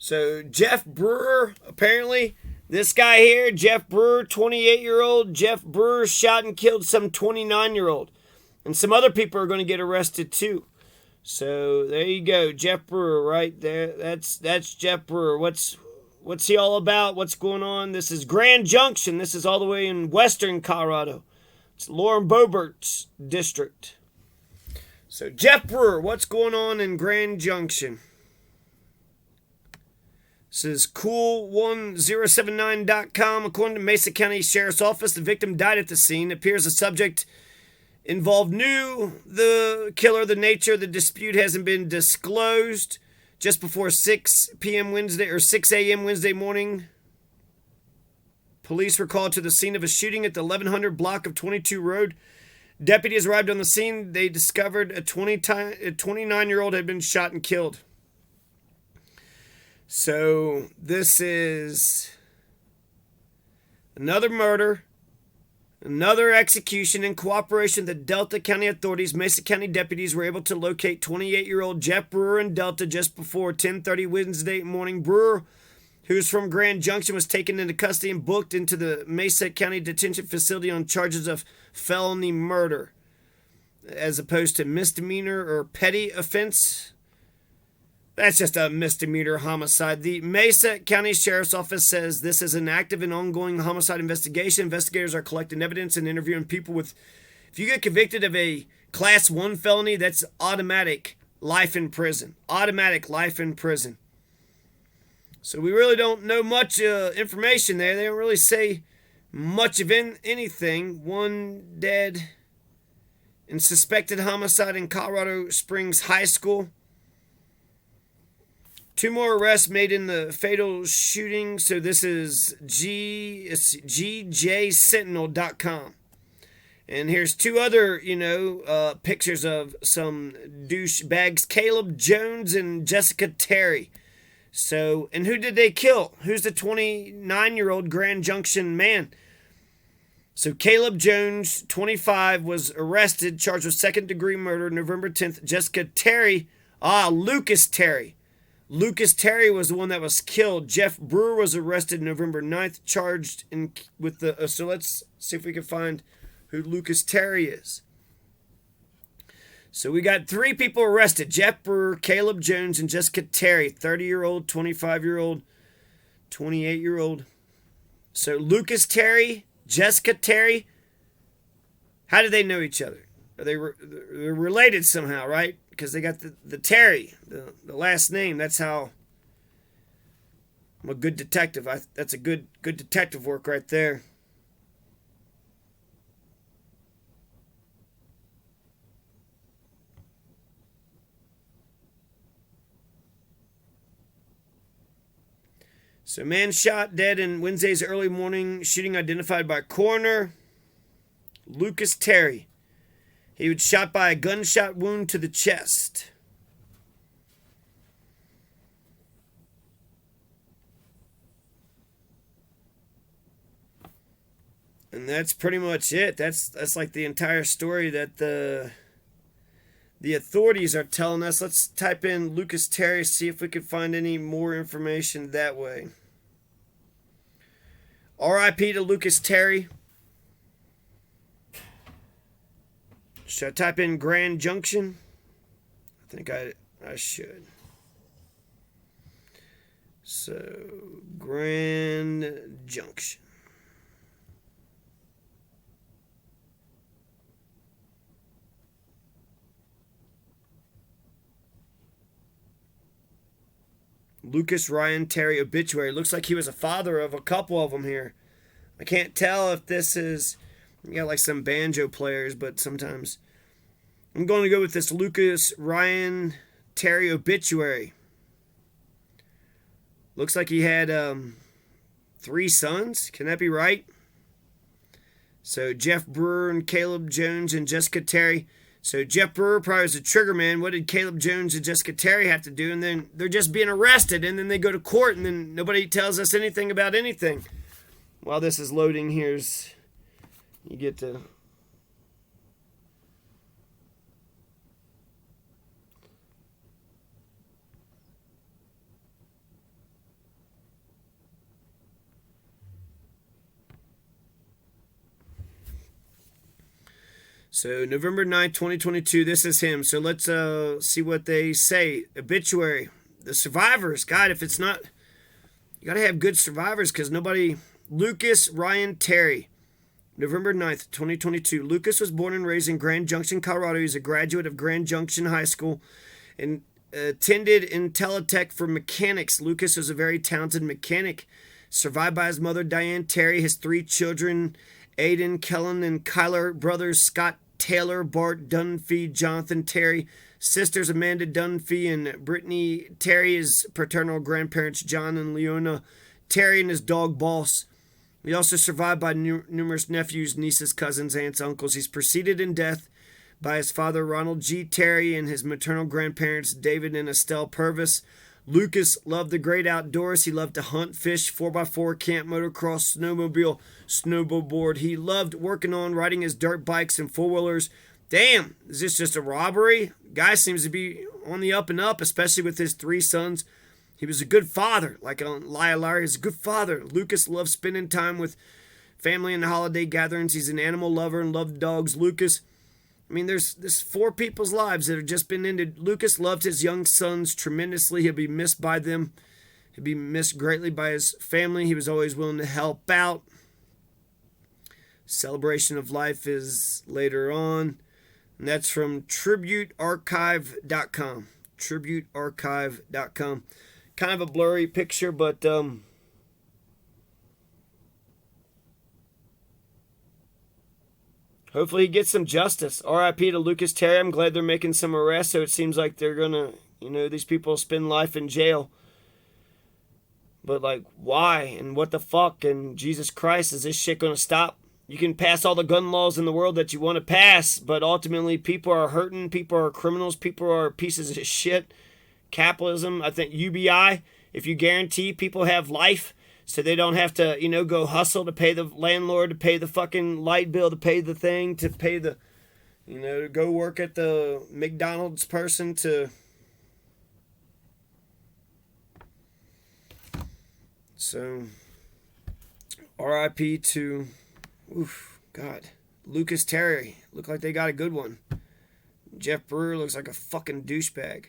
So JeffBrewer, apparently, this guy here, JeffBrewer, 28-year-old, JeffBrewer shot and killed some 29-year-old. And some other people are going to get arrested too. So there you go, JeffBrewer right there. That's JeffBrewer. What's he all about? What's going on? This is Grand Junction. This is all the way in western Colorado. It's Lauren Boebert's district. So JeffBrewer, what's going on in Grand Junction? This is cool1079.com. According to Mesa County Sheriff's Office, the victim died at the scene. It appears the subject involved knew the killer. The nature of the dispute hasn't been disclosed. Just before 6 p.m. Wednesday or 6 a.m. Wednesday morning, police were called to the scene of a shooting at the 1100 block of 22 Road. Deputies arrived on the scene. They discovered a 29-year-old had been shot and killed. So this is another murder, another execution. In cooperation with the Delta County authorities, Mesa County deputies were able to locate 28-year-old JeffBrewer in Delta just before 10:30 Wednesday morning. Brewer, who's from Grand Junction, was taken into custody and booked into the Mesa County Detention Facility on charges of felony murder, as opposed to misdemeanor or petty offense. That's just a misdemeanor homicide. The Mesa County Sheriff's Office says this is an active and ongoing homicide investigation. Investigators are collecting evidence and interviewing people with... If you get convicted of a Class 1 felony, that's automatic life in prison. Automatic life in prison. So we really don't know much information there. They don't really say much of anything. One dead in suspected homicide in Colorado Springs High School. 2 more arrests made in the fatal shooting. So this is GJSentinel.com. And here's 2 other, pictures of some douchebags, Caleb Jones and Jessica Terry. So, and who did they kill? Who's the 29-year-old Grand Junction man? So Caleb Jones, 25, was arrested, charged with second-degree murder, November 10th. Jessica Terry, Lucas Terry. Lucas Terry was the one that was killed. JeffBrewer was arrested November 9th, charged with the... so let's see if we can find who Lucas Terry is. So we got 3 people arrested. JeffBrewer, Caleb Jones, and Jessica Terry. 30-year-old, 25-year-old, 28-year-old. So Lucas Terry, Jessica Terry. How do they know each other? They're related somehow, right? Because they got the Terry, the last name. That's how I'm a good detective. That's a good detective work right there. So man shot dead in Wednesday's early morning shooting, identified by coroner Lucas Terry. He was shot by a gunshot wound to the chest. And that's pretty much it. That's like the entire story that the authorities are telling us. Let's type in Lucas Terry, see if we can find any more information that way. R.I.P. to Lucas Terry. Should I type in Grand Junction? I think I should. So, Grand Junction. Lucas Ryan Terry obituary. Looks like he was a father of a couple of them here. I can't tell if this is... You got like some banjo players, but sometimes... I'm going to go with this Lucas Ryan Terry obituary. Looks like he had 3 sons. Can that be right? So JeffBrewer and Caleb Jones and Jessica Terry. So JeffBrewer probably was a trigger man. What did Caleb Jones and Jessica Terry have to do? And then they're just being arrested, and then they go to court, and then nobody tells us anything about anything. While this is loading, you get to... So November 9th, 2022, this is him. So let's see what they say. Obituary. The survivors. God, if it's not... You got to have good survivors because nobody... Lucas Ryan Terry. November 9th, 2022. Lucas was born and raised in Grand Junction, Colorado. He's a graduate of Grand Junction High School and attended Intelitech for mechanics. Lucas was a very talented mechanic. Survived by his mother, Diane Terry, his 3 children, Aiden, Kellen, and Kyler, brothers Scott Taylor, Bart Dunphy, Jonathan Terry, sisters Amanda Dunphy and Brittany Terry, his paternal grandparents, John and Leona Terry, and his dog, Boss. He also survived by numerous nephews, nieces, cousins, aunts, uncles. He's preceded in death by his father, Ronald G. Terry, and his maternal grandparents, David and Estelle Purvis. Lucas loved the great outdoors. He loved to hunt, fish, 4x4, camp, motocross, snowmobile, snowboard. He loved working on riding his dirt bikes and four-wheelers. Damn, is this just a robbery? Guy seems to be on the up and up, especially with his 3 sons. He was a good father, like on Liar Larry. He's a good father. Lucas loved spending time with family and holiday gatherings. He's an animal lover and loved dogs. Lucas, I mean, there's 4 people's lives that have just been ended. Lucas loved his young sons tremendously. He'll be missed by them. He'll be missed greatly by his family. He was always willing to help out. Celebration of life is later on. And that's from tributearchive.com. Tributearchive.com. Kind of a blurry picture, but hopefully he gets some justice. R.I.P. to Lucas Terry. I'm glad they're making some arrests, so it seems like they're going to, these people spend life in jail. But, like, why? And what the fuck? And Jesus Christ, is this shit going to stop? You can pass all the gun laws in the world that you want to pass, but ultimately people are hurting, people are criminals, people are pieces of shit. Capitalism, I think UBI, if you guarantee people have life so they don't have to, go hustle to pay the landlord, to pay the fucking light bill, to pay the thing, to pay the, to go work at the McDonald's person to... So, R.I.P. to, God, Lucas Terry. Look like they got a good one. JeffBrewer looks like a fucking douchebag.